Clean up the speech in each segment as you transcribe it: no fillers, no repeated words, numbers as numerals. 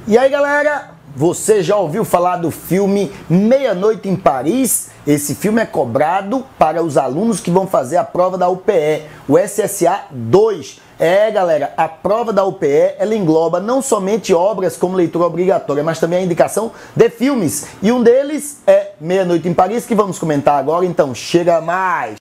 E aí galera, você já ouviu falar do filme Meia-Noite em Paris? Esse filme é cobrado para os alunos que vão fazer a prova da UPE, o SSA 2. Galera, a prova da UPE, ela engloba não somente obras como leitura obrigatória, mas também a indicação de filmes. E um deles é Meia-Noite em Paris, que vamos comentar agora, então chega mais!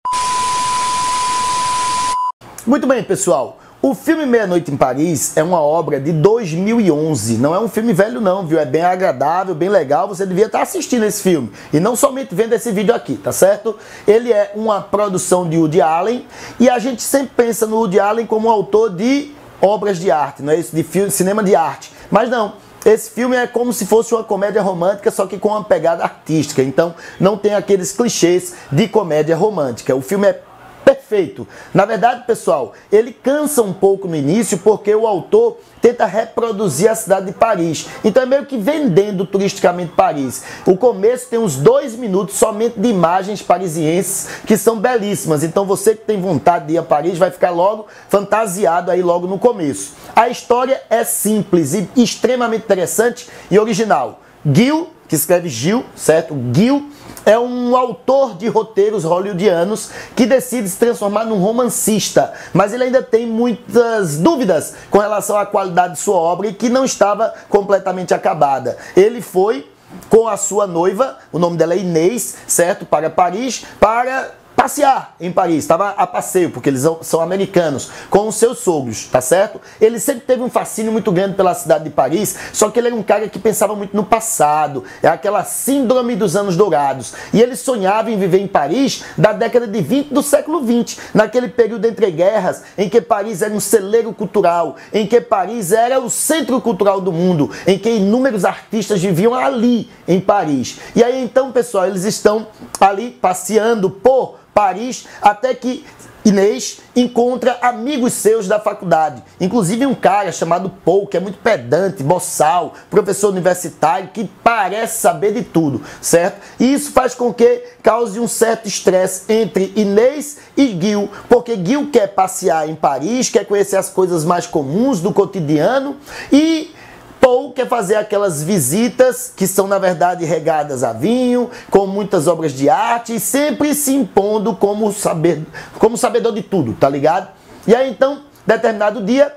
Muito bem, pessoal. O filme Meia-Noite em Paris é uma obra de 2011, não é um filme velho não, viu? É bem agradável, bem legal, você devia estar assistindo esse filme e não somente vendo esse vídeo aqui, tá certo? Ele é uma produção de Woody Allen e a gente sempre pensa no Woody Allen como um autor de obras de arte, não é isso? De filme, cinema de arte, mas não. Esse filme é como se fosse uma comédia romântica, só que com uma pegada artística, então não tem aqueles clichês de comédia romântica. O filme é perfeito. Na verdade, pessoal, ele cansa um pouco no início porque o autor tenta reproduzir a cidade de Paris. Então é meio que vendendo turisticamente Paris. O começo tem uns 2 minutos somente de imagens parisienses que são belíssimas. Então você que tem vontade de ir a Paris vai ficar logo fantasiado aí logo no começo. A história é simples e extremamente interessante e original. Gil, que escreve Gil, certo? Gil é um autor de roteiros hollywoodianos que decide se transformar num romancista, mas ele ainda tem muitas dúvidas com relação à qualidade de sua obra e que não estava completamente acabada. Ele foi com a sua noiva, o nome dela é Inês, certo? Para Paris, para passear em Paris, estava a passeio, porque eles são americanos, com os seus sogros, tá certo? Ele sempre teve um fascínio muito grande pela cidade de Paris, só que ele era um cara que pensava muito no passado, é aquela síndrome dos anos dourados, e ele sonhava em viver em Paris da década de 20 do século 20, naquele período entre guerras, em que Paris era um celeiro cultural, em que Paris era o centro cultural do mundo, em que inúmeros artistas viviam ali, em Paris. E aí então, pessoal, eles estão ali passeando por Paris, até que Inês encontra amigos seus da faculdade, inclusive um cara chamado Paul, que é muito pedante, boçal, professor universitário, que parece saber de tudo, certo? E isso faz com que cause um certo estresse entre Inês e Gil, porque Gil quer passear em Paris, quer conhecer as coisas mais comuns do cotidiano e Paul quer fazer aquelas visitas que são, na verdade, regadas a vinho, com muitas obras de arte e sempre se impondo como sabedor de tudo, tá ligado? E aí, então, determinado dia,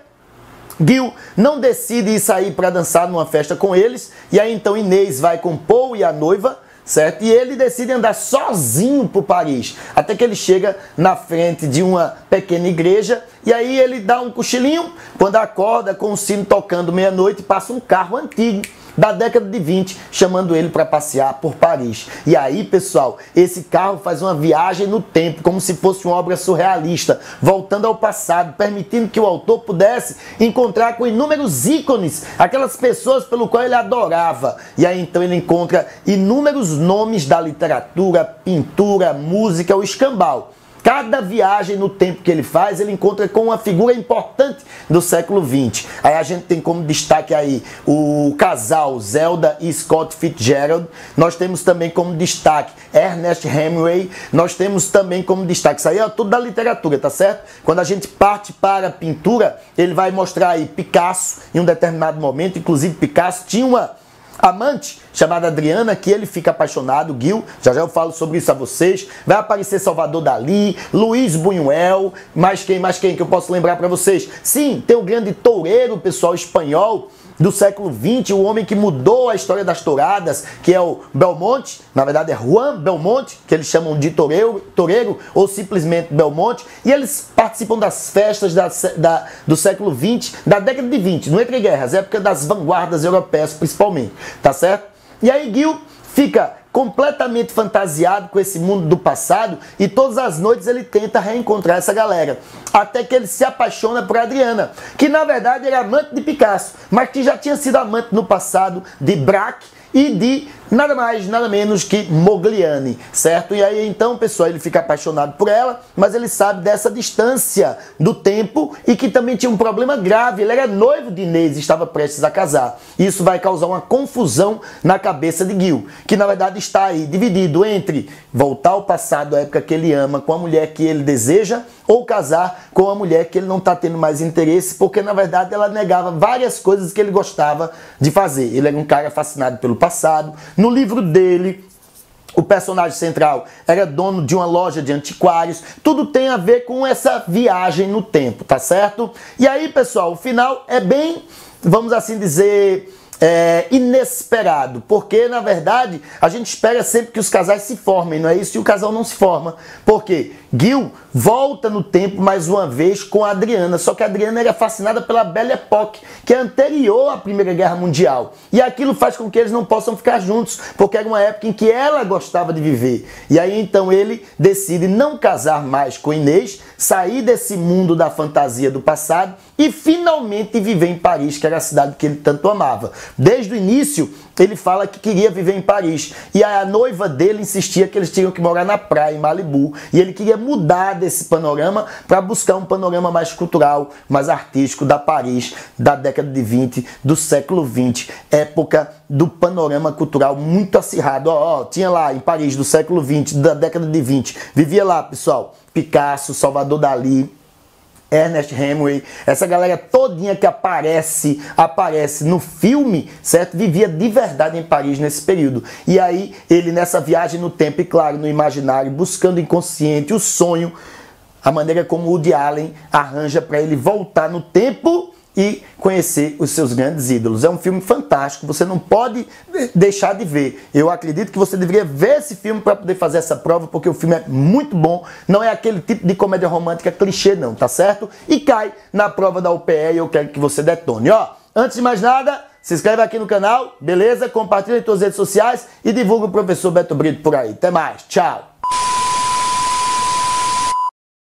Gil não decide ir sair para dançar numa festa com eles, e aí, então, Inês vai com Paul e a noiva, certo? E ele decide andar sozinho por Paris, até que ele chega na frente de uma pequena igreja, e aí ele dá um cochilinho, quando acorda com o sino tocando meia-noite, passa um carro antigo da década de 20, chamando ele para passear por Paris. E aí, pessoal, esse carro faz uma viagem no tempo, como se fosse uma obra surrealista, voltando ao passado, permitindo que o autor pudesse encontrar com inúmeros ícones, aquelas pessoas pelo qual ele adorava. E aí, então, ele encontra inúmeros nomes da literatura, pintura, música, o escambau. Cada viagem no tempo que ele faz, ele encontra com uma figura importante do século XX. Aí a gente tem como destaque aí o casal Zelda e Scott Fitzgerald. Nós temos também como destaque Ernest Hemingway. Nós temos também como destaque, isso aí é tudo da literatura, tá certo? Quando a gente parte para a pintura, ele vai mostrar aí Picasso em um determinado momento. Inclusive Picasso tinha uma amante chamada Adriana, que ele fica apaixonado, Gil, já eu falo sobre isso a vocês. Vai aparecer Salvador Dalí, Luiz Buñuel, mais quem que eu posso lembrar para vocês? Sim, tem o grande toureiro, pessoal, espanhol do século XX, o homem que mudou a história das touradas, que é o Belmonte, na verdade é Juan Belmonte, que eles chamam de toureiro ou simplesmente Belmonte, e eles participam das festas do século XX, da década de 20, no entre guerras, época das vanguardas europeias principalmente, tá certo? E aí Gil fica completamente fantasiado com esse mundo do passado e todas as noites ele tenta reencontrar essa galera. Até que ele se apaixona por Adriana, que na verdade era amante de Picasso, mas que já tinha sido amante no passado de Braque e de nada mais, nada menos que Mogliani, certo? E aí então, pessoal, ele fica apaixonado por ela, mas ele sabe dessa distância do tempo e que também tinha um problema grave. Ele era noivo de Inês e estava prestes a casar. Isso vai causar uma confusão na cabeça de Gil, que na verdade está aí dividido entre voltar ao passado, a época que ele ama, com a mulher que ele deseja, ou casar com a mulher que ele não está tendo mais interesse, porque na verdade ela negava várias coisas que ele gostava de fazer. Ele era um cara fascinado pelo passado. No livro dele, o personagem central era dono de uma loja de antiquários. Tudo tem a ver com essa viagem no tempo, tá certo? E aí, pessoal, o final é bem, vamos assim dizer, inesperado, porque na verdade a gente espera sempre que os casais se formem, não é isso? E o casal não se forma, porque Gil volta no tempo mais uma vez com a Adriana, só que a Adriana era fascinada pela Belle Époque, que é anterior à Primeira Guerra Mundial, e aquilo faz com que eles não possam ficar juntos, porque era uma época em que ela gostava de viver. E aí então ele decide não casar mais com Inês, sair desse mundo da fantasia do passado e finalmente viver em Paris, que era a cidade que ele tanto amava. Desde o início, ele fala que queria viver em Paris. E a noiva dele insistia que eles tinham que morar na praia, em Malibu. E ele queria mudar desse panorama para buscar um panorama mais cultural, mais artístico da Paris, da década de 20, do século 20, época do panorama cultural muito acirrado. Tinha lá em Paris, do século 20, da década de 20, vivia lá, pessoal, Picasso, Salvador Dalí, Ernest Hemingway, essa galera todinha que aparece no filme, certo? Vivia de verdade em Paris nesse período. E aí, ele nessa viagem no tempo e, claro, no imaginário, buscando o inconsciente, o sonho, a maneira como Woody Allen arranja para ele voltar no tempo e conhecer os seus grandes ídolos. É um filme fantástico, você não pode deixar de ver. Eu acredito que você deveria ver esse filme para poder fazer essa prova, porque o filme é muito bom, não é aquele tipo de comédia romântica clichê não, tá certo? E cai na prova da UPE e eu quero que você detone. Antes de mais nada, se inscreve aqui no canal, beleza? Compartilha em suas redes sociais e divulga o professor Beto Brito por aí. Até mais, tchau!